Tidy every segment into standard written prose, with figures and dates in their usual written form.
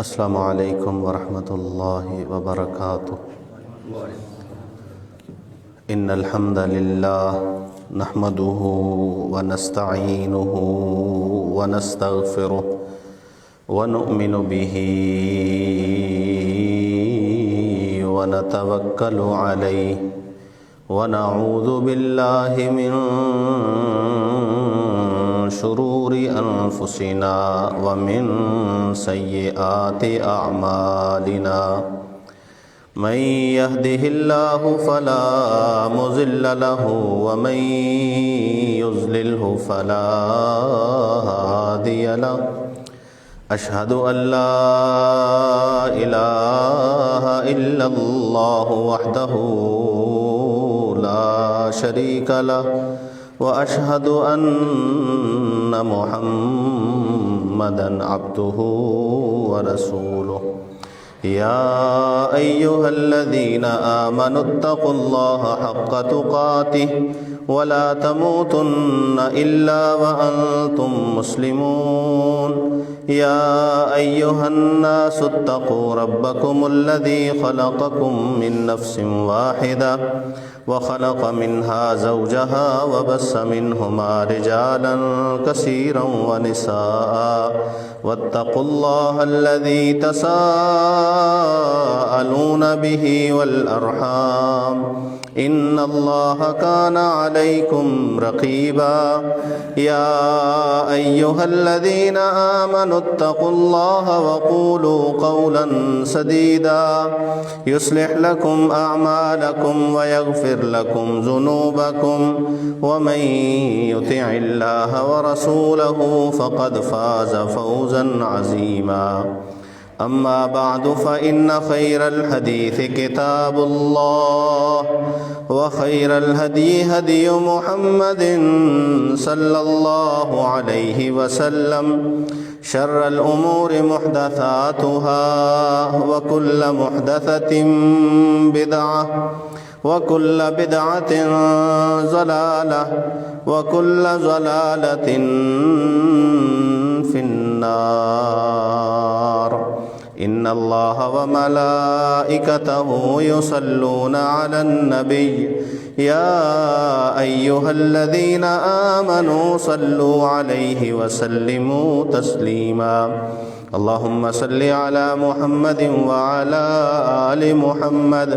السلام علیکم ورحمۃ اللہ وبرکاتہ۔ ان الحمد للہ نحمده ونستعینه ونستغفره ونؤمن به ونتوکل علیہ ونعوذ باللہ من شرور انفسنا ومن سیئات اعمالنا من يهده الله فلا مضل له ومن يضلله فلا هادي له اشهد ان لا اله الا الله وحده لا شريك له واشهد ان محمدا عبده ورسوله يا أيها الذين آمنوا اتقوا الله حق تقاته ولا تموتن إلا وأنتم مسلمون يا أيها الناس اتقوا ربكم الذي خلقكم من نفس واحدة وخلق منها زوجها وبث منهما رجالا كثيرا ونساء واتقوا الله الذي تساءلون به والأرحام إن الله كان عليكم رقيبا يا أيها الذين آمنوا اتقوا الله وقولوا قولا سديدا يصلح لكم أعمالكم ويغفر لكم ذنوبكم ومن يطع الله ورسوله فقد فاز فوزا عظيما أما بعد فإن خير الحديث كتاب الله وخير الهدي هدي محمد صلى الله عليه وسلم شر الأمور محدثاتها وكل محدثة بدعة وكل بدعة ضلالة وكل ضلالة في النار إن الله وملائكته يصلون على النبي يا أيها الذين آمنوا صلوا عليه وسلموا تسليما اللهم صل على محمد وعلى آل محمد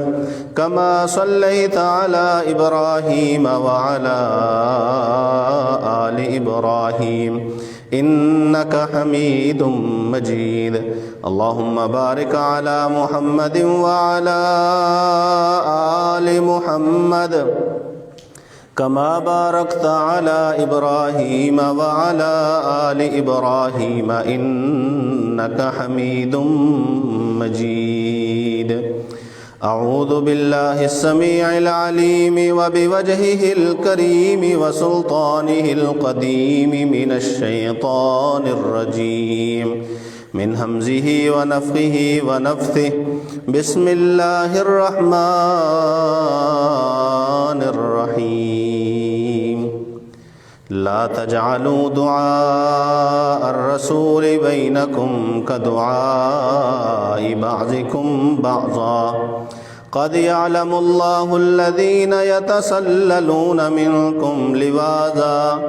كما صليت على إبراهيم وعلى آل إبراهيم إنك حميد مجيد اللهم بارك على محمد وعلى آل محمد كما باركت على إبراهيم وعلى آل إبراهيم إنك حميد مجيد أعوذ بالله السميع العليم وبوجهه الكريم وسلطانه القديم من الشيطان الرجيم من همزه ونفخه ونفثه بسم الله الرحمن الرحيم لا تجعلوا دعاء الرسول بينكم كدعاء بعضكم بعضا قد يعلم الله الذين يتسللون منكم لواذا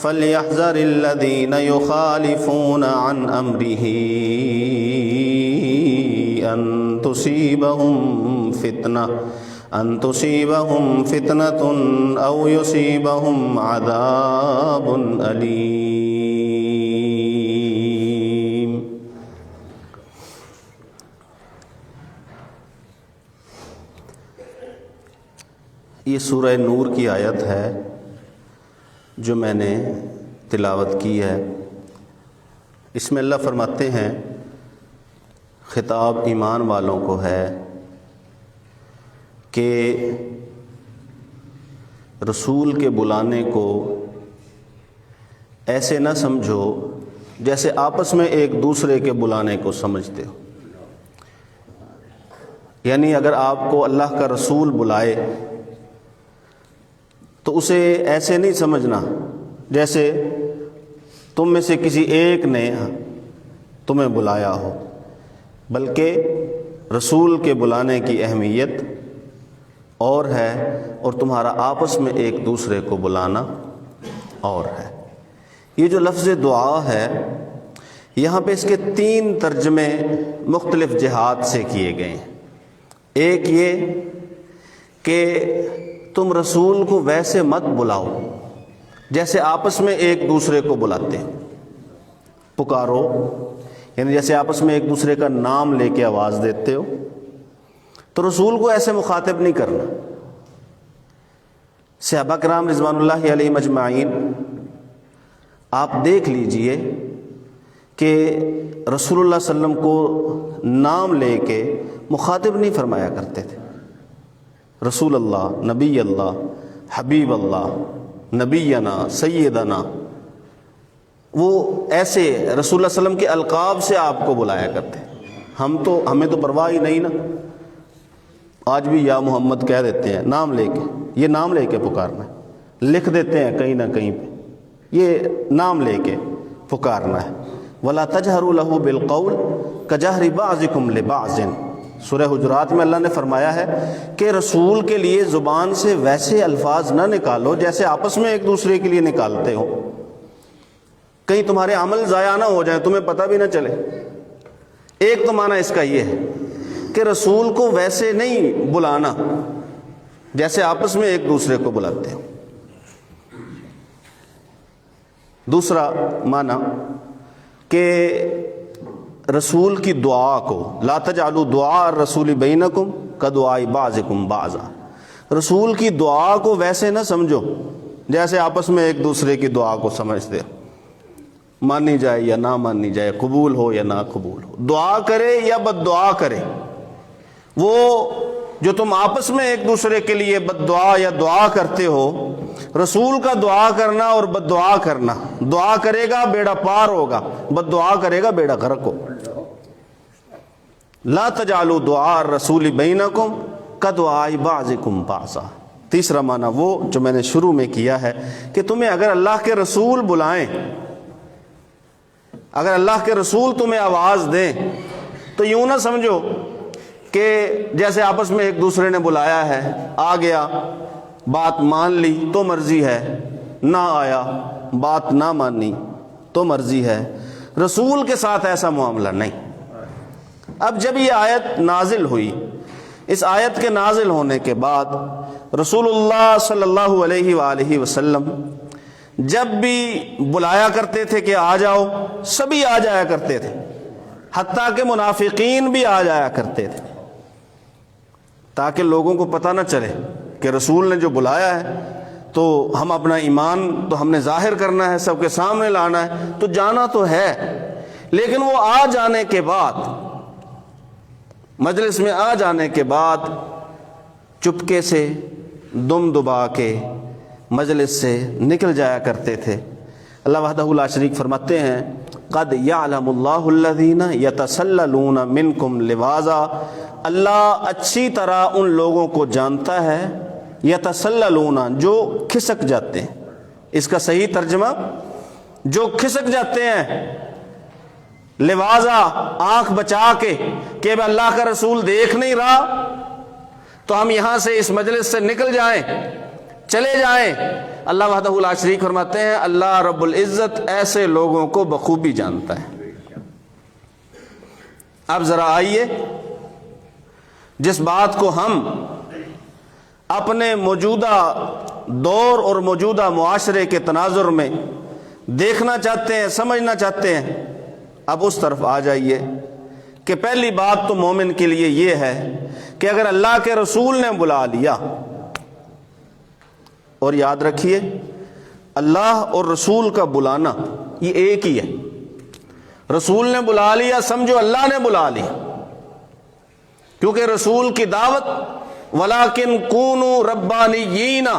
فليحذر الذين يخالفون عن أمره أن تصيبهم فتنة أو يصيبهم عذاب أليم۔ یہ سورہ نور کی آیت ہے جو میں نے تلاوت کی ہے۔ اس میں اللہ فرماتے ہیں خطاب ایمان والوں کو ہے کہ رسول کے بلانے کو ایسے نہ سمجھو جیسے آپس میں ایک دوسرے کے بلانے کو سمجھتے ہو، یعنی اگر آپ کو اللہ کا رسول بلائے تو اسے ایسے نہیں سمجھنا جیسے تم میں سے کسی ایک نے تمہیں بلایا ہو، بلکہ رسول کے بلانے کی اہمیت اور ہے اور تمہارا آپس میں ایک دوسرے کو بلانا اور ہے۔ یہ جو لفظ دعا ہے یہاں پہ اس کے 3 ترجمے مختلف جہات سے کیے گئے ہیں۔ ایک یہ کہ تم رسول کو ویسے مت بلاؤ جیسے آپس میں ایک دوسرے کو بلاتے ہیں، پکارو، یعنی جیسے آپس میں ایک دوسرے کا نام لے کے آواز دیتے ہو، تو رسول کو ایسے مخاطب نہیں کرنا۔ صحابہ کرام رضوان اللہ علیہم اجمعین، آپ دیکھ لیجئے کہ رسول اللہ صلی اللہ علیہ وسلم کو نام لے کے مخاطب نہیں فرمایا کرتے تھے۔ رسول اللہ، نبی اللہ، حبیب اللہ، نبینا، سیدنا، وہ ایسے رسول اللہ صلی اللہ علیہ وسلم کے القاب سے آپ کو بلایا کرتے۔ ہمیں تو پرواہ ہی نہیں نا، آج بھی یا محمد کہہ دیتے ہیں نام لے کے، یہ نام لے کے پکارنا ہے، لکھ دیتے ہیں کہیں نہ کہیں پہ، یہ نام لے کے پکارنا ہے۔ وَلَا تَجْهَرُوا لَهُ بِالْقَوْلِ كَجَهْرِ بَعْضِكُمْ لِبَعْضٍ، سورہ حجرات میں اللہ نے فرمایا ہے کہ رسول کے لیے زبان سے ویسے الفاظ نہ نکالو جیسے آپس میں ایک دوسرے کے لیے نکالتے ہو، کہیں تمہارے عمل ضائع نہ ہو جائیں، تمہیں پتہ بھی نہ چلے۔ ایک تو معنی اس کا یہ ہے کہ رسول کو ویسے نہیں بلانا جیسے آپس میں ایک دوسرے کو بلاتے ہو۔ دوسرا معنی کہ رسول کی دعا کو، لا تجعلوا دعاء الرسول بینکم کدعاء بعضکم بعضا، رسول کی دعا کو ویسے نہ سمجھو جیسے آپس میں ایک دوسرے کی دعا کو سمجھتے ہو، مانی جائے یا نہ مانی جائے، قبول ہو یا نہ قبول ہو، دعا کرے یا بد دعا کرے، وہ جو تم آپس میں ایک دوسرے کے لیے بد دعا یا دعا کرتے ہو، رسول کا دعا کرنا اور بد دعا کرنا، دعا کرے گا بیڑا پار ہوگا، بد دعا کرے گا بیڑا غرق ہو۔ لا تجعلوا دعاء الرسول بینکم کدعاء بعضکم بعضا۔ تیسرا معنی وہ جو میں نے شروع میں کیا ہے کہ تمہیں اگر اللہ کے رسول بلائیں، اگر اللہ کے رسول تمہیں آواز دیں تو یوں نہ سمجھو کہ جیسے آپس میں ایک دوسرے نے بلایا ہے، آ گیا، بات مان لی تو مرضی ہے، نہ آیا، بات نہ مانی تو مرضی ہے۔ رسول کے ساتھ ایسا معاملہ نہیں۔ اب جب یہ آیت نازل ہوئی، اس آیت کے نازل ہونے کے بعد رسول اللہ صلی اللہ علیہ وآلہ وسلم جب بھی بلایا کرتے تھے کہ آ جاؤ، سبھی آ جایا کرتے تھے، حتیٰ کہ منافقین بھی آ جایا کرتے تھے، تاکہ لوگوں کو پتہ نہ چلے کہ رسول نے جو بلایا ہے تو ہم اپنا ایمان تو ہم نے ظاہر کرنا ہے، سب کے سامنے لانا ہے، تو جانا تو ہے، لیکن وہ آ جانے کے بعد، مجلس میں آ جانے کے بعد چپکے سے دم دبا کے مجلس سے نکل جایا کرتے تھے۔ اللہ وحدہ لا شریک فرماتے ہیں قد یعلم اللہ الذین یتسللون منکم لواذا، اللہ اچھی طرح ان لوگوں کو جانتا ہے، یتسللون جو کھسک جاتے ہیں، اس کا صحیح ترجمہ جو کھسک جاتے ہیں، لواذا آنکھ بچا کے کہ اللہ کا رسول دیکھ نہیں رہا تو ہم یہاں سے اس مجلس سے نکل جائیں، چلے جائیں۔ اللہ وحدہ لا شریک فرماتے ہیں اللہ رب العزت ایسے لوگوں کو بخوبی جانتا ہے۔ اب ذرا آئیے جس بات کو ہم اپنے موجودہ دور اور موجودہ معاشرے کے تناظر میں دیکھنا چاہتے ہیں، سمجھنا چاہتے ہیں، اب اس طرف آ جائیے کہ پہلی بات تو مومن کے لیے یہ ہے کہ اگر اللہ کے رسول نے بلا لیا، اور یاد رکھیے اللہ اور رسول کا بلانا یہ ایک ہی ہے، رسول نے بلا لیا سمجھو اللہ نے بلا لیا، کیونکہ رسول کی دعوت وَلَٰكِن كُونُوا رَبَّانِيِّينَ،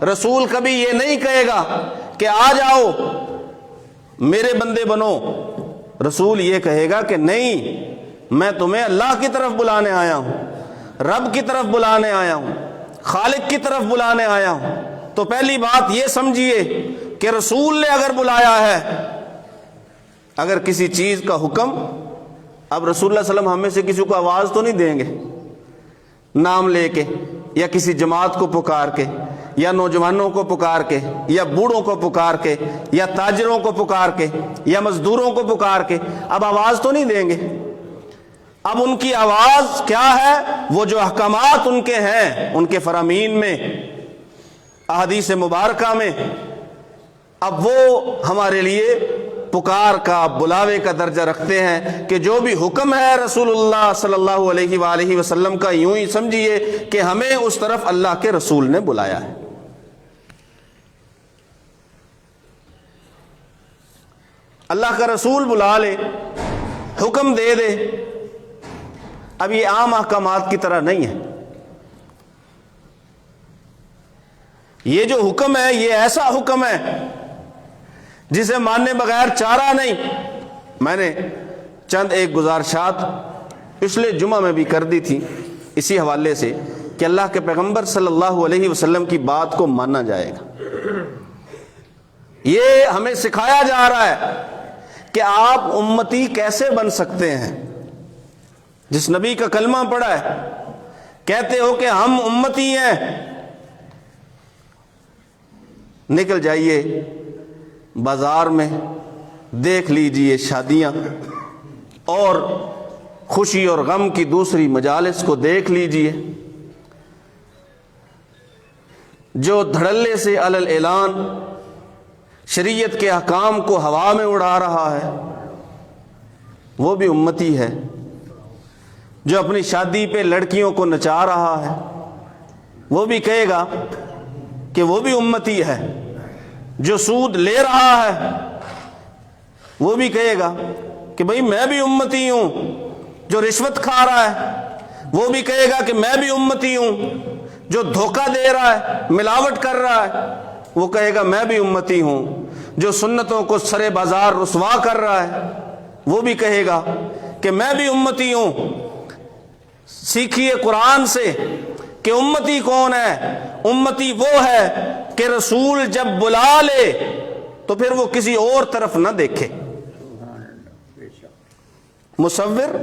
رسول کبھی یہ نہیں کہے گا کہ آ جاؤ میرے بندے بنو، رسول یہ کہے گا کہ نہیں، میں تمہیں اللہ کی طرف بلانے آیا ہوں، رب کی طرف بلانے آیا ہوں، خالق کی طرف بلانے آیا ہوں۔ تو پہلی بات یہ سمجھیے کہ رسول نے اگر بلایا ہے، اگر کسی چیز کا حکم اب رسول اللہ صلی اللہ علیہ وسلم ہم میں سے کسی کو آواز تو نہیں دیں گے نام لے کے، یا کسی جماعت کو پکار کے، یا نوجوانوں کو پکار کے، یا بوڑھوں کو پکار کے، یا تاجروں کو پکار کے، یا مزدوروں کو پکار کے، اب آواز تو نہیں دیں گے۔ اب ان کی آواز کیا ہے؟ وہ جو احکامات ان کے ہیں، ان کے فرامین میں، احادیث مبارکہ میں، اب وہ ہمارے لیے پکار کا، بلاوے کا درجہ رکھتے ہیں کہ جو بھی حکم ہے رسول اللہ صلی اللہ علیہ وآلہ وسلم کا، یوں ہی سمجھیے کہ ہمیں اس طرف اللہ کے رسول نے بلایا ہے۔ اللہ کا رسول بلا لے، حکم دے دے، اب یہ عام احکامات کی طرح نہیں ہے۔ یہ جو حکم ہے یہ ایسا حکم ہے جسے ماننے بغیر چارہ نہیں۔ میں نے چند ایک گزارشات پچھلے جمعہ میں بھی کر دی تھی اسی حوالے سے کہ اللہ کے پیغمبر صلی اللہ علیہ وسلم کی بات کو مانا جائے گا۔ یہ ہمیں سکھایا جا رہا ہے کہ آپ امتی کیسے بن سکتے ہیں۔ جس نبی کا کلمہ پڑھا ہے، کہتے ہو کہ ہم امتی ہیں، نکل جائیے بازار میں، دیکھ لیجئے شادیاں اور خوشی اور غم کی دوسری مجالس کو دیکھ لیجئے، جو دھڑلے سے علی الاعلان شریعت کے احکام کو ہوا میں اڑا رہا ہے وہ بھی امتی ہے، جو اپنی شادی پہ لڑکیوں کو نچا رہا ہے وہ بھی کہے گا کہ وہ بھی امتی ہے، جو سود لے رہا ہے وہ بھی کہے گا کہ بھئی میں بھی امتی ہوں، جو رشوت کھا رہا ہے وہ بھی کہے گا کہ میں بھی امتی ہوں، جو دھوکہ دے رہا ہے، ملاوٹ کر رہا ہے وہ کہے گا میں بھی امتی ہوں، جو سنتوں کو سرے بازار رسوا کر رہا ہے وہ بھی کہے گا کہ میں بھی امتی ہوں۔ سیکھیے قرآن سے کہ امتی کون ہے۔ امتی وہ ہے کہ رسول جب بلا لے تو پھر وہ کسی اور طرف نہ دیکھے، مصور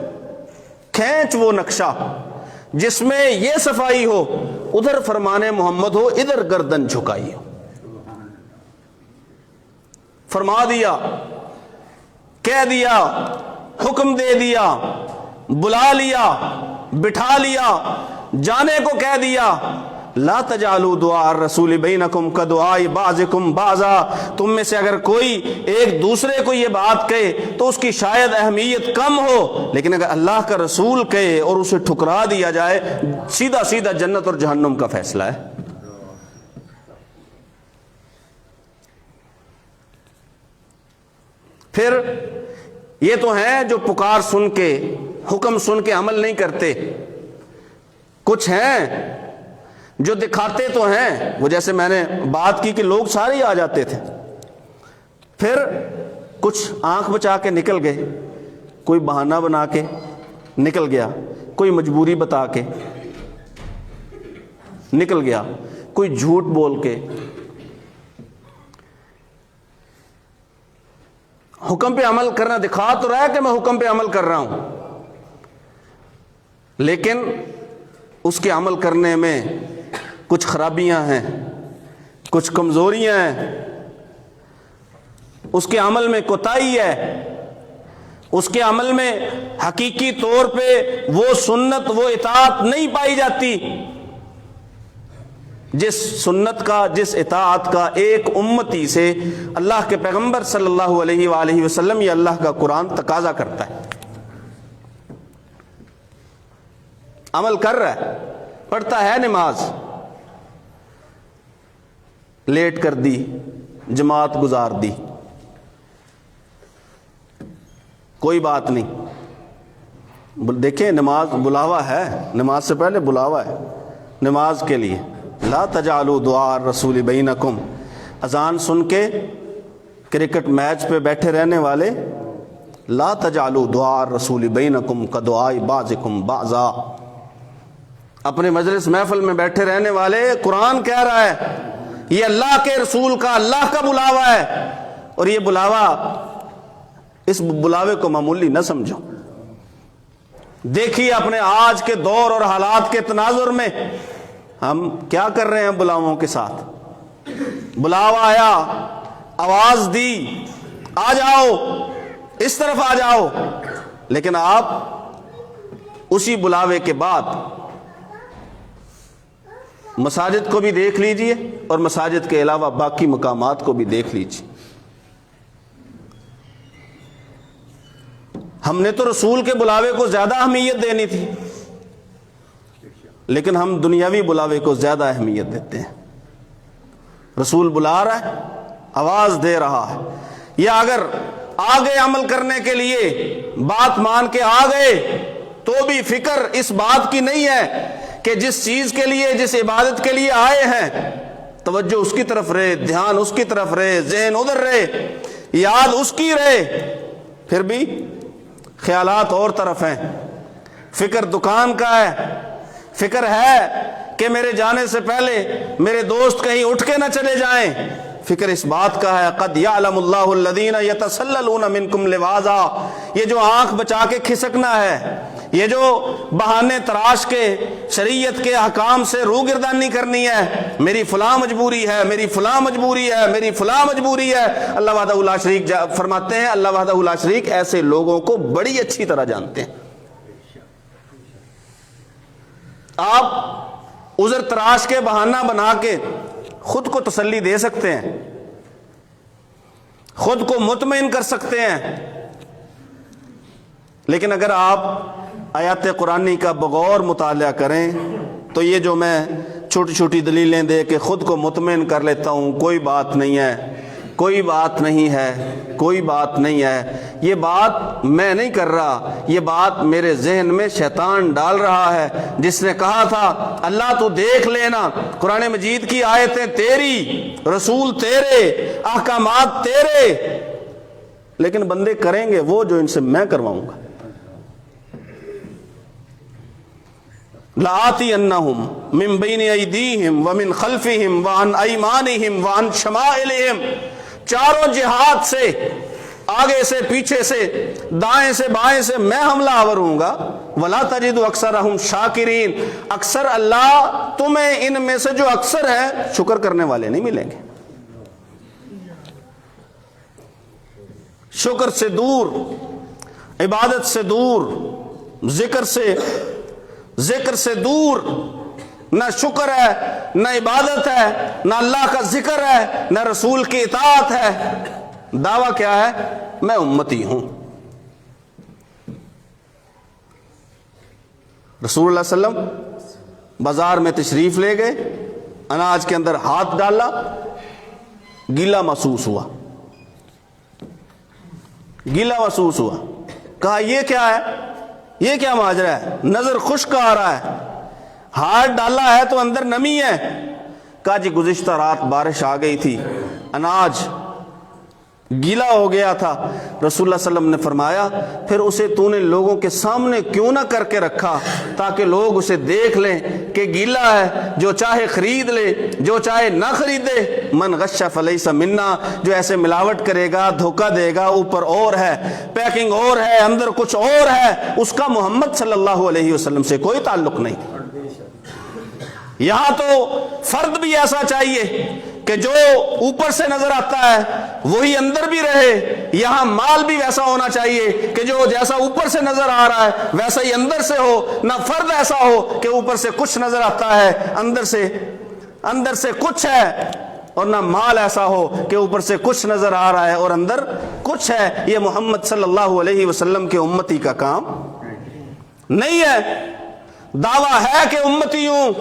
کھینچ وہ نقشہ جس میں یہ صفائی ہو، ادھر فرمان محمد ہو، ادھر گردن جھکائی ہو۔ فرما دیا، کہہ دیا، حکم دے دیا، بلا لیا، بٹھا لیا، جانے کو کہہ دیا، لا تجعلوا دعاء الرسول بینکم کدعاء بعضکم بعضا۔ تم میں سے اگر کوئی ایک دوسرے کو یہ بات کہے تو اس کی شاید اہمیت کم ہو، لیکن اگر اللہ کا رسول کہے اور اسے ٹھکرا دیا جائے، سیدھا سیدھا جنت اور جہنم کا فیصلہ ہے۔ پھر یہ تو ہیں جو پکار سن کے، حکم سن کے عمل نہیں کرتے، کچھ ہیں جو دکھاتے تو ہیں، وہ جیسے میں نے بات کی کہ لوگ سارے ہی آ جاتے تھے، پھر کچھ آنکھ بچا کے نکل گئے، کوئی بہانہ بنا کے نکل گیا، کوئی مجبوری بتا کے نکل گیا، کوئی جھوٹ بول کے۔ حکم پہ عمل کرنا دکھا تو رہا ہے کہ میں حکم پہ عمل کر رہا ہوں، لیکن اس کے عمل کرنے میں کچھ خرابیاں ہیں، کچھ کمزوریاں ہیں، اس کے عمل میں کوتاہی ہے، اس کے عمل میں حقیقی طور پہ وہ سنت، وہ اطاعت نہیں پائی جاتی جس سنت کا، جس اطاعت کا ایک امتی سے اللہ کے پیغمبر صلی اللہ علیہ وآلہ وسلم یا اللہ کا قرآن تقاضا کرتا ہے۔ عمل کر رہا ہے، پڑھتا ہے نماز، لیٹ کر دی، جماعت گزار دی، کوئی بات نہیں۔ دیکھیں نماز بلاوا ہے، نماز سے پہلے بلاوا ہے نماز کے لیے۔ لا تجعلوا دعاء الرسول بینکم، اذان سن کے کرکٹ میچ پہ بیٹھے رہنے والے، لا تجعلوا دعاء الرسول بینکم کدعاء بعضکم بعضا، اپنے مجلس محفل میں بیٹھے رہنے والے، قرآن کہہ رہا ہے یہ اللہ کے رسول کا، اللہ کا بلاوا ہے، اور یہ بلاوا، اس بلاوے کو معمولی نہ سمجھو، دیکھیے اپنے آج کے دور اور حالات کے تناظر میں ہم کیا کر رہے ہیں بلاووں کے ساتھ. بلاوا آیا, آواز دی, آ جاؤ, اس طرف آ جاؤ, لیکن آپ اسی بلاوے کے بعد مساجد کو بھی دیکھ لیجئے اور مساجد کے علاوہ باقی مقامات کو بھی دیکھ لیجئے. ہم نے تو رسول کے بلاوے کو زیادہ اہمیت دینی تھی, لیکن ہم دنیاوی بلاوے کو زیادہ اہمیت دیتے ہیں. رسول بلا رہا ہے, آواز دے رہا ہے, یا اگر آگے عمل کرنے کے لیے بات مان کے آ گئے تو بھی فکر اس بات کی نہیں ہے کہ جس چیز کے لیے, جس عبادت کے لیے آئے ہیں, توجہ اس کی طرف رہے, دھیان اس کی طرف رہے, ذہن ادھر رہے, یاد اس کی رہے, پھر بھی خیالات اور طرف ہیں. فکر دکان کا ہے, فکر ہے کہ میرے جانے سے پہلے میرے دوست کہیں اٹھ کے نہ چلے جائیں. فکر اس بات کا ہے قد یعلم اللہ الذین یتسللون منکم لواذا, یہ جو آنکھ بچا کے کھسکنا ہے, یہ جو بہانے تراش کے شریعت کے احکام سے روگردانی کرنی ہے, میری فلاں مجبوری ہے, میری فلاں مجبوری ہے, میری فلاں مجبوری ہے. اللہ وحدہ لا شریک فرماتے ہیں, اللہ وحدہ لا شریک ایسے لوگوں کو بڑی اچھی طرح جانتے ہیں. آپ عذر تراش کے بہانہ بنا کے خود کو تسلی دے سکتے ہیں, خود کو مطمئن کر سکتے ہیں, لیکن اگر آپ آیات قرآنی کا بغور مطالعہ کریں تو یہ جو میں چھوٹی چھوٹی دلیلیں دے کے خود کو مطمئن کر لیتا ہوں, کوئی بات نہیں ہے, کوئی بات نہیں ہے, کوئی بات نہیں ہے, یہ بات میں نہیں کر رہا, یہ بات میرے ذہن میں شیطان ڈال رہا ہے, جس نے کہا تھا اللہ تو دیکھ لینا, قرآن مجید کی آیتیں تیری, رسول تیرے, احکامات تیرے, لیکن بندے کریں گے وہ جو ان سے میں کرواؤں گا. لَآتِيَنَّهُمْ مِنْ بَيْنِ أَيْدِيهِمْ وَمِنْ خَلْفِهِمْ وَعَنْ أَيْمَانِهِمْ وَعَنْ شَمَائِلِهِمْ, چاروں جہات سے, آگے سے, پیچھے سے, دائیں سے, بائیں سے میں حملہ آور ہوں گا. وَلَا تَجِدُ أَكْثَرَهُمْ شَاكِرِينَ, اکثر اللہ تمہیں ان میں سے جو اکثر ہے شکر کرنے والے نہیں ملیں گے. شکر سے دور, عبادت سے دور, ذکر سے دور, نہ شکر ہے, نہ عبادت ہے, نہ اللہ کا ذکر ہے, نہ رسول کی اطاعت ہے. دعویٰ کیا ہے؟ میں امتی ہوں. رسول اللہ صلی اللہ علیہ وسلم بازار میں تشریف لے گئے, اناج کے اندر ہاتھ ڈالا, گیلا محسوس ہوا, گیلا محسوس ہوا, کہا یہ کیا ہے, یہ کیا ماجرا ہے, نظر خشک آ رہا ہے, ہاتھ ڈالا ہے تو اندر نمی ہے. کہا جی گزشتہ رات بارش آ گئی تھی, اناج گیلا ہو گیا تھا. رسول اللہ صلی اللہ علیہ وسلم نے فرمایا پھر اسے تو نے لوگوں کے سامنے کیوں نہ کر کے رکھا تاکہ لوگ اسے دیکھ لیں کہ گیلا ہے, جو چاہے خرید لے, جو چاہے نہ خریدے. من غش فلیس منا, جو ایسے ملاوٹ کرے گا, دھوکہ دے گا, اوپر اور ہے, پیکنگ اور ہے, اندر کچھ اور ہے, اس کا محمد صلی اللہ علیہ وسلم سے کوئی تعلق نہیں. یہاں تو فرد بھی ایسا چاہیے کہ جو اوپر سے نظر آتا ہے وہی اندر بھی رہے. یہاں مال بھی ویسا ہونا چاہیے کہ جو جیسا اوپر سے نظر آ رہا ہے ویسا ہی اندر سے ہو. نہ فرد ایسا ہو کہ اوپر سے کچھ نظر آتا ہے اندر سے کچھ ہے, اور نہ مال ایسا ہو کہ اوپر سے کچھ نظر آ رہا ہے اور اندر کچھ ہے. یہ محمد صلی اللہ علیہ وسلم کے امتی کا کام نہیں ہے. دعویٰ ہے کہ امتی ہوں,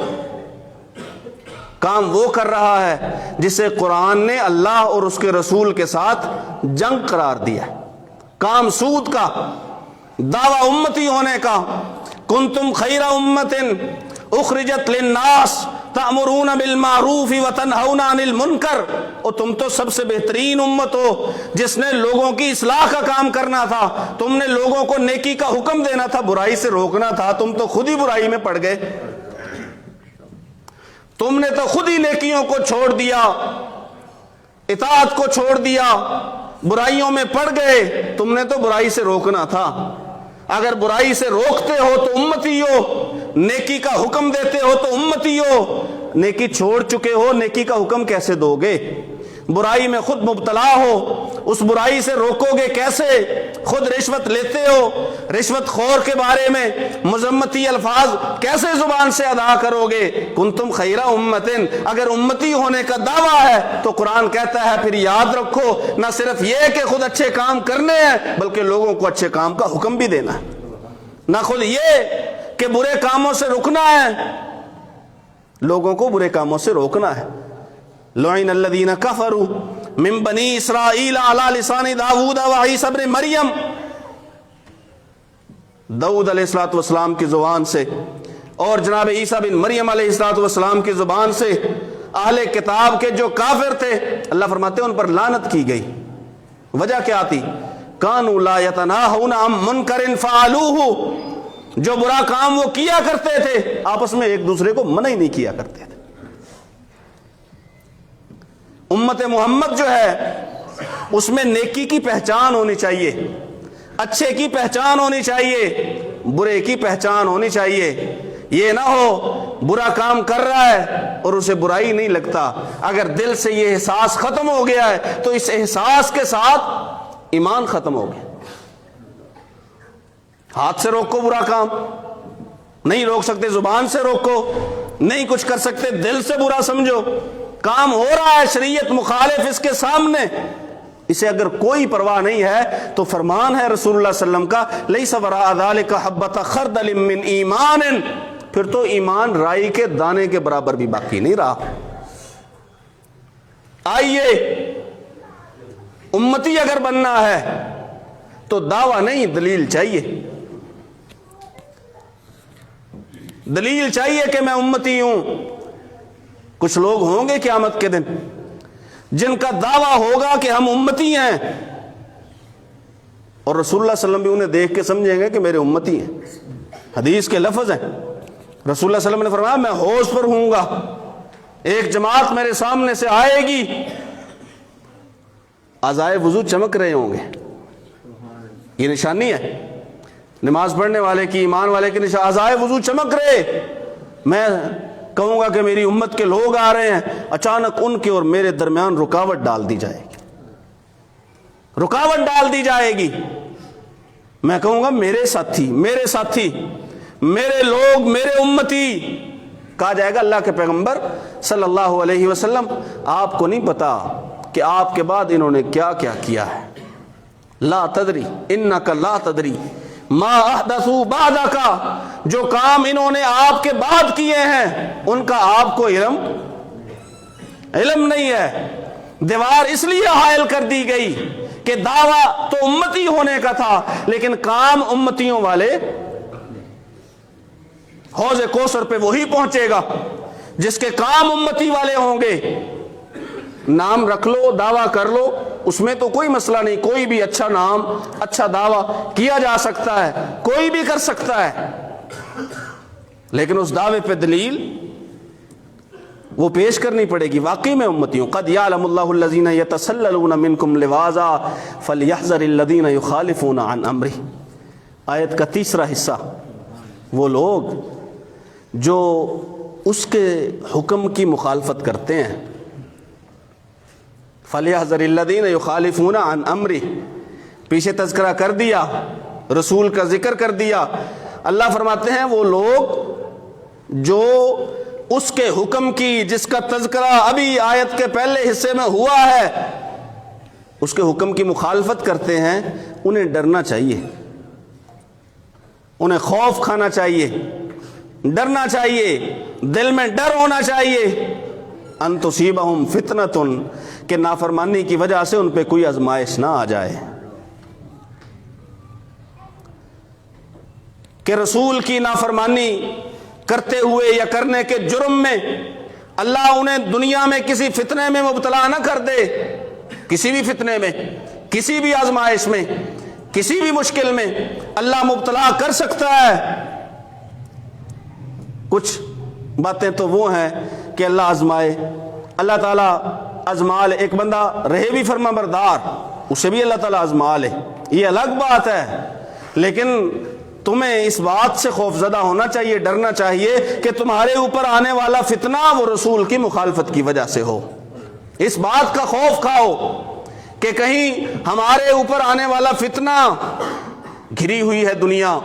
کام وہ کر رہا ہے جسے قرآن نے اللہ اور اس کے رسول کے ساتھ جنگ قرار دیا ہے. کام سود کا, دعویٰ امتی ہونے کا. کنتم خیر امت اخرجت للناس تأمرون بالمعروف وتنہون عن المنکر, اور تم تو سب سے بہترین امت ہو جس نے لوگوں کی اصلاح کا کام کرنا تھا. تم نے لوگوں کو نیکی کا حکم دینا تھا, برائی سے روکنا تھا, تم تو خود ہی برائی میں پڑ گئے. تم نے تو خود ہی نیکیوں کو چھوڑ دیا, اطاعت کو چھوڑ دیا, برائیوں میں پڑ گئے. تم نے تو برائی سے روکنا تھا. اگر برائی سے روکتے ہو تو امتی ہو، نیکی کا حکم دیتے ہو تو امتی ہو، نیکی چھوڑ چکے ہو، نیکی کا حکم کیسے دو گے؟ برائی میں خود مبتلا ہو، اس برائی سے روکو گے کیسے؟ خود رشوت لیتے ہو، رشوت خور کے بارے میں مذمتی الفاظ کیسے زبان سے ادا کرو گے؟ کنتم خیر امتن، اگر امتی ہونے کا دعویٰ ہے تو قرآن کہتا ہے پھر یاد رکھو نہ صرف یہ کہ خود اچھے کام کرنے ہیں بلکہ لوگوں کو اچھے کام کا حکم بھی دینا ہے، نہ خود یہ کہ برے کاموں سے رکنا ہے، لوگوں کو برے کاموں سے روکنا ہے۔ لعن الذین کفروا من بنی اسرائیل علی لسان داؤد و عیسی ابن مریم، داؤد علیہ السلام کی زبان سے اور جناب عیسیٰ بن مریم علیہ السلام کی زبان سے اہل کتاب کے جو کافر تھے، اللہ فرماتے ہیں ان پر لعنت کی گئی۔ وجہ کیا تھی؟ کانوا لا یتناہون عن منکر فعلوہ، جو برا کام وہ کیا کرتے تھے آپس میں ایک دوسرے کو منع ہی نہیں کیا کرتے تھے۔ امت محمد جو ہے اس میں نیکی کی پہچان ہونی چاہیے، اچھے کی پہچان ہونی چاہیے، برے کی پہچان ہونی چاہیے۔ یہ نہ ہو برا کام کر رہا ہے اور اسے برائی نہیں لگتا، اگر دل سے یہ احساس ختم ہو گیا ہے تو اس احساس کے ساتھ ایمان ختم ہو گیا۔ ہاتھ سے روکو برا کام، نہیں روک سکتے زبان سے روکو، نہیں کچھ کر سکتے دل سے برا سمجھو، کام ہو رہا ہے شریعت مخالف اس کے سامنے، اسے اگر کوئی پرواہ نہیں ہے تو فرمان ہے رسول اللہ صلی اللہ علیہ وسلم کا لیس وراء ذلک حبۃ خردل من ایمان، پھر تو ایمان رائی کے دانے کے برابر بھی باقی نہیں رہا۔ آئیے امتی اگر بننا ہے تو دعویٰ نہیں دلیل چاہیے، دلیل چاہیے کہ میں امتی ہوں۔ کچھ لوگ ہوں گے قیامت کے دن جن کا دعویٰ ہوگا کہ ہم امتی ہیں، اور رسول اللہ صلی اللہ علیہ وسلم بھی انہیں دیکھ کے سمجھیں گے کہ میرے امتی ہیں۔ حدیث کے لفظ ہیں، رسول اللہ صلی اللہ علیہ وسلم نے فرمایا میں حوض پر ہوں گا، ایک جماعت میرے سامنے سے آئے گی، اعضائے وضو چمک رہے ہوں گے، یہ نشانی ہے نماز پڑھنے والے کی، ایمان والے کی نشانی، اعضائے وضو چمک رہے، میں کہوں گا کہ میری امت کے لوگ آ رہے ہیں، اچانک ان کے اور میرے درمیان رکاوٹ ڈال دی جائے گی، رکاوٹ ڈال دی جائے گی، میں کہوں گا میرے ساتھی میرے ساتھی میرے لوگ میرے امتی، کہا جائے گا اللہ کے پیغمبر صلی اللہ علیہ وسلم آپ کو نہیں پتا کہ آپ کے بعد انہوں نے کیا کیا کیا ہے، لا تدری انک لا تدری ما احدثوا بعدک، جو کام انہوں نے آپ کے بعد کیے ہیں ان کا آپ کو علم نہیں ہے۔ دیوار اس لیے حائل کر دی گئی کہ دعویٰ تو امتی ہونے کا تھا لیکن کام امتیوں والے، حوض کوثر پہ وہی پہنچے گا جس کے کام امتی والے ہوں گے۔ نام رکھ لو، دعویٰ کر لو، اس میں تو کوئی مسئلہ نہیں، کوئی بھی اچھا نام اچھا دعویٰ کیا جا سکتا ہے، کوئی بھی کر سکتا ہے، لیکن اس دعوے پہ دلیل وہ پیش کرنی پڑے گی، واقعی میں امتی ہوں۔ قد یعلم اللہ الذین یتسللون منکم لواذا فلیحذر الذین یخالفون عن امرہ، آیت کا تیسرا حصہ، وہ لوگ جو اس کے حکم کی مخالفت کرتے ہیں، فَلْيَحْذَرِ الَّذِينَ يُخَالِفُونَ عَنْ أَمْرِهِ، پیچھے تذکرہ کر دیا، رسول کا ذکر کر دیا، اللہ فرماتے ہیں وہ لوگ جو اس کے حکم کی، جس کا تذکرہ ابھی آیت کے پہلے حصے میں ہوا ہے، اس کے حکم کی مخالفت کرتے ہیں، انہیں ڈرنا چاہیے، انہیں خوف کھانا چاہیے، ڈرنا چاہیے، دل میں ڈر ہونا چاہیے، ان تصیبہم فتنۃ، کہ نافرمانی کی وجہ سے ان پہ کوئی آزمائش نہ آ جائے، کہ رسول کی نافرمانی کرتے ہوئے یا کرنے کے جرم میں اللہ انہیں دنیا میں کسی فتنے میں مبتلا نہ کر دے، کسی بھی فتنے میں، کسی بھی آزمائش میں، کسی بھی مشکل میں اللہ مبتلا کر سکتا ہے۔ کچھ باتیں تو وہ ہیں کہ اللہ آزمائے، اللہ تعالیٰ آزما لے، ایک بندہ رہے بھی فرما بردار اسے بھی اللہ تعالیٰ آزما لے، یہ الگ بات ہے، لیکن تمہیں اس بات سے خوف زدہ ہونا چاہیے، ڈرنا چاہیے کہ تمہارے اوپر آنے والا فتنہ وہ رسول کی مخالفت کی وجہ سے ہو۔ اس بات کا خوف کھاؤ کہ کہیں ہمارے اوپر آنے والا فتنہ، گھری ہوئی ہے دنیا،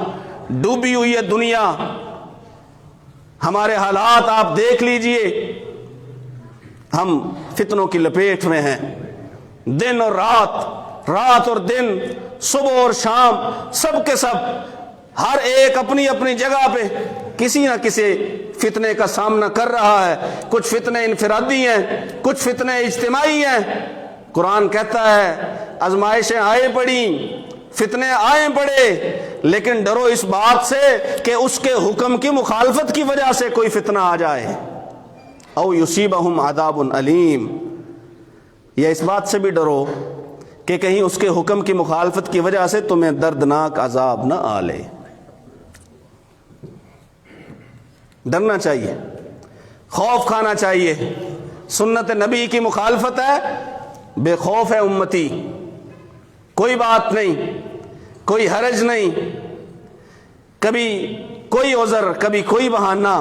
ڈوبی ہوئی ہے دنیا، ہمارے حالات آپ دیکھ لیجئے، ہم فتنوں کی لپیٹ میں ہیں، دن اور رات، رات اور دن، صبح اور شام، سب کے سب ہر ایک اپنی اپنی جگہ پہ کسی نہ کسی فتنے کا سامنا کر رہا ہے۔ کچھ فتنے انفرادی ہیں، کچھ فتنے اجتماعی ہیں۔ قرآن کہتا ہے آزمائشیں آئے پڑیں، فتنے آئے پڑے، لیکن ڈرو اس بات سے کہ اس کے حکم کی مخالفت کی وجہ سے کوئی فتنہ آ جائے، او یصیبہم عذاب علیم، یا اس بات سے بھی ڈرو کہ کہیں اس کے حکم کی مخالفت کی وجہ سے تمہیں دردناک عذاب نہ آ لے۔ ڈرنا چاہیے، خوف کھانا چاہیے۔ سنت نبی کی مخالفت ہے، بے خوف ہے امتی، کوئی بات نہیں، کوئی حرج نہیں، کبھی کوئی عذر، کبھی کوئی بہانہ،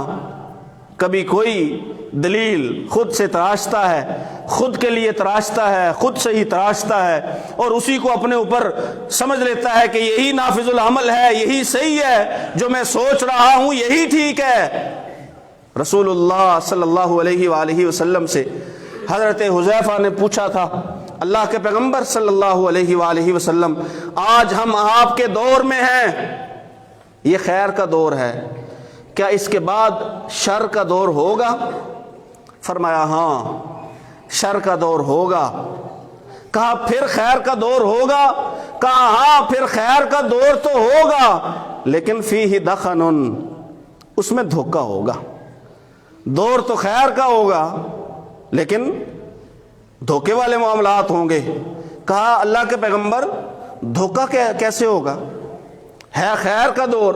کبھی کوئی دلیل خود سے تراشتا ہے، خود کے لیے تراشتا ہے، خود سے ہی تراشتا ہے، اور اسی کو اپنے اوپر سمجھ لیتا ہے کہ یہی نافذ العمل ہے، یہی صحیح ہے، جو میں سوچ رہا ہوں یہی ٹھیک ہے۔ رسول اللہ صلی اللہ علیہ وآلہ وسلم سے حضرت حذیفہ نے پوچھا تھا، اللہ کے پیغمبر صلی اللہ علیہ وآلہ وسلم، آج ہم آپ کے دور میں ہیں، یہ خیر کا دور ہے، کیا اس کے بعد شر کا دور ہوگا؟ فرمایا ہاں شر کا دور ہوگا۔ کہا پھر خیر کا دور ہوگا؟ کہا ہاں پھر خیر کا دور تو ہوگا، لیکن فیہ دخن، اس میں دھوکہ ہوگا۔ دور تو خیر کا ہوگا لیکن دھوکے والے معاملات ہوں گے۔ کہا اللہ کے پیغمبر دھوکہ کیسے ہوگا؟ ہے خیر کا دور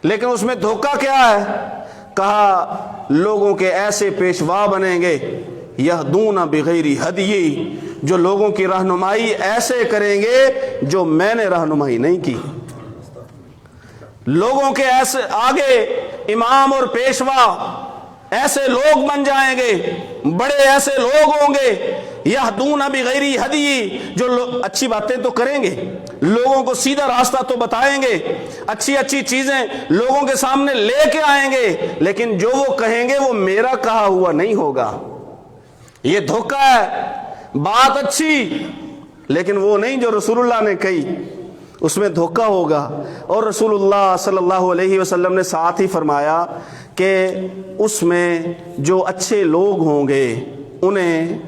لیکن اس میں دھوکہ کیا ہے؟ کہا لوگوں کے ایسے پیشوا بنیں گے، یہدون بغیر ہدی، جو لوگوں کی رہنمائی ایسے کریں گے جو میں نے رہنمائی نہیں کی۔ لوگوں کے ایسے آگے امام اور پیشوا ایسے لوگ بن جائیں گے، بڑے ایسے لوگ ہوں گے، یہدون بغیر ہدی، جو اچھی باتیں تو کریں گے، لوگوں کو سیدھا راستہ تو بتائیں گے، اچھی اچھی چیزیں لوگوں کے سامنے لے کے آئیں گے، لیکن جو وہ کہیں گے وہ میرا کہا ہوا نہیں ہوگا۔ یہ دھوکہ ہے، بات اچھی لیکن وہ نہیں جو رسول اللہ نے کہی، اس میں دھوکہ ہوگا۔ اور رسول اللہ صلی اللہ علیہ وسلم نے ساتھ ہی فرمایا کہ اس میں جو اچھے لوگ ہوں گے انہیں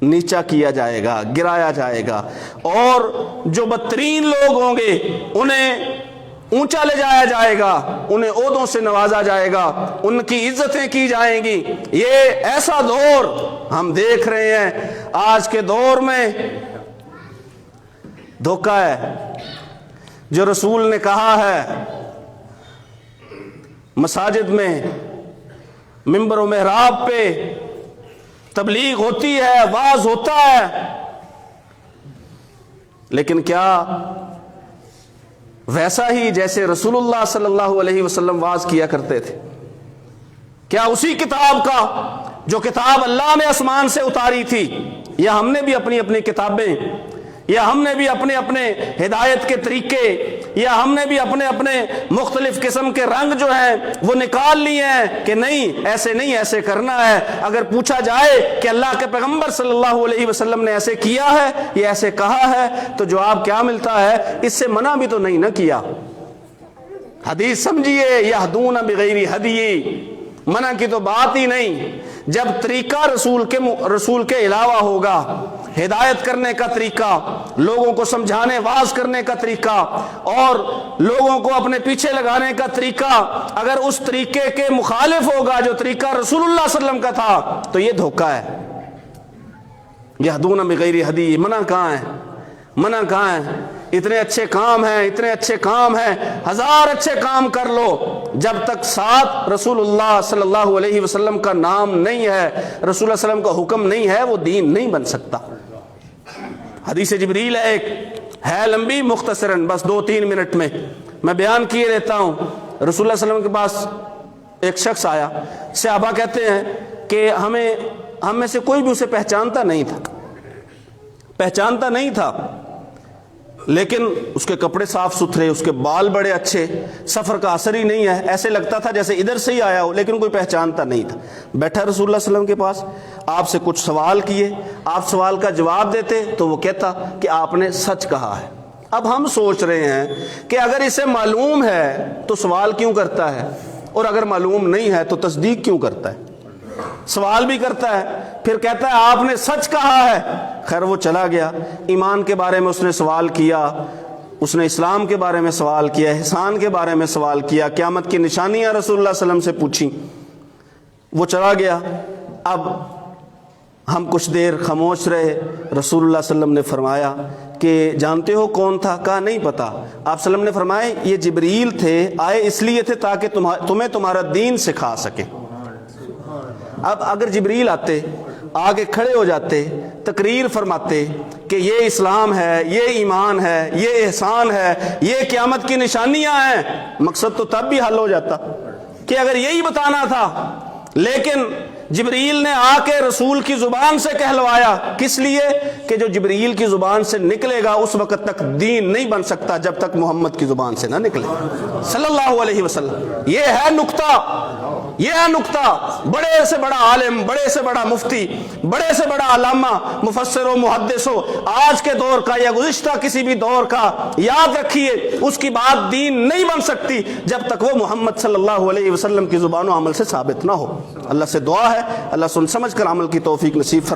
نیچا کیا جائے گا، گرایا جائے گا، اور جو بدترین لوگ ہوں گے انہیں اونچا لے جایا جائے گا، انہیں عہدوں سے نوازا جائے گا، ان کی عزتیں کی جائیں گی۔ یہ ایسا دور ہم دیکھ رہے ہیں، آج کے دور میں دھوکہ ہے۔ جو رسول نے کہا ہے مساجد میں منبر و محراب پہ تبلیغ ہوتی ہے، واعظ ہوتا ہے، لیکن کیا ویسا ہی جیسے رسول اللہ صلی اللہ علیہ وسلم واعظ کیا کرتے تھے؟ کیا اسی کتاب کا جو کتاب اللہ نے آسمان سے اتاری تھی، یا ہم نے بھی اپنی اپنی کتابیں، یا ہم نے بھی اپنے اپنے ہدایت کے طریقے، یا ہم نے بھی اپنے اپنے مختلف قسم کے رنگ جو ہیں وہ نکال لیے ہیں کہ نہیں ایسے نہیں، ایسے کرنا ہے؟ اگر پوچھا جائے کہ اللہ کے پیغمبر صلی اللہ علیہ وسلم نے ایسے کیا ہے یا ایسے کہا ہے تو جواب کیا ملتا ہے؟ اس سے منع بھی تو نہیں نہ کیا۔ حدیث سمجھیے، یہدون بغیر ہدی، منع کی تو بات ہی نہیں۔ جب طریقہ رسول کے علاوہ ہوگا، ہدایت کرنے کا طریقہ، لوگوں کو سمجھانے واعظ کرنے کا طریقہ، اور لوگوں کو اپنے پیچھے لگانے کا طریقہ اگر اس طریقے کے مخالف ہوگا جو طریقہ رسول اللہ صلی اللہ علیہ وسلم کا تھا، تو یہ دھوکہ ہے۔ یہدون بغیر ہدی، منع کہاں ہے؟ منع کہاں ہے؟ اتنے اچھے کام ہیں، اتنے اچھے کام ہیں، ہزار اچھے کام کر لو، جب تک ساتھ رسول اللہ صلی اللہ علیہ وسلم کا نام نہیں ہے، رسول اللہ صلی اللہ علیہ وسلم کا حکم نہیں ہے، وہ دین نہیں بن سکتا۔ حدیث جبریل ہے، ایک ہے لمبی، مختصراً بس 2-3 منٹ میں میں بیان کیے رہتا ہوں، رسول اللہ صلی اللہ علیہ وسلم کے پاس ایک شخص آیا، صحابہ کہتے ہیں کہ ہم میں سے کوئی بھی اسے پہچانتا نہیں تھا، لیکن اس کے کپڑے صاف ستھرے، اس کے بال بڑے اچھے، سفر کا اثر ہی نہیں ہے، ایسے لگتا تھا جیسے ادھر سے ہی آیا ہو، لیکن کوئی پہچانتا نہیں تھا۔ بیٹھا رسول اللہ صلی اللہ علیہ وسلم کے پاس، آپ سے کچھ سوال کیے، آپ سوال کا جواب دیتے تو وہ کہتا کہ آپ نے سچ کہا ہے۔ اب ہم سوچ رہے ہیں کہ اگر اسے معلوم ہے تو سوال کیوں کرتا ہے، اور اگر معلوم نہیں ہے تو تصدیق کیوں کرتا ہے؟ سوال بھی کرتا ہے، پھر کہتا ہے آپ نے سچ کہا ہے۔ خیر وہ چلا گیا، ایمان کے بارے میں اس نے سوال کیا، اس نے اسلام کے بارے میں سوال کیا، احسان کے بارے میں سوال کیا، قیامت کی نشانیاں رسول اللہ صلی اللہ علیہ وسلم سے پوچھی، وہ چلا گیا۔ اب ہم کچھ دیر خاموش رہے، رسول اللہ صلی اللہ علیہ وسلم نے فرمایا کہ جانتے ہو کون تھا؟ کہا نہیں پتا۔ آپ صلی اللہ علیہ وسلم نے فرمایا یہ جبریل تھے، آئے اس لیے تھے تاکہ تمہیں تمہارا دین سکھا سکے۔ اب اگر جبریل آتے، آگے کھڑے ہو جاتے، تقریر فرماتے کہ یہ اسلام ہے، یہ ایمان ہے، یہ احسان ہے، یہ قیامت کی نشانیاں ہیں، مقصد تو تب بھی حل ہو جاتا کہ اگر یہی بتانا تھا، لیکن جبریل نے آ کے رسول کی زبان سے کہلوایا۔ کس لیے؟ کہ جو جبریل کی زبان سے نکلے گا اس وقت تک دین نہیں بن سکتا جب تک محمد کی زبان سے نہ نکلے صلی اللہ علیہ وسلم۔ یہ ہے نقطہ، بڑے سے بڑا عالم، بڑے سے بڑا مفتی، بڑے سے بڑا علامہ، مفسر و محدث ہو، آج کے دور کا یا گزشتہ کسی بھی دور کا، یاد رکھیے اس کی بات دین نہیں بن سکتی جب تک وہ محمد صلی اللہ علیہ وسلم کی زبان و عمل سے ثابت نہ ہو۔ اللہ سے دعا ہے اللہ سن سمجھ کر عمل کی توفیق نصیب فرمائے۔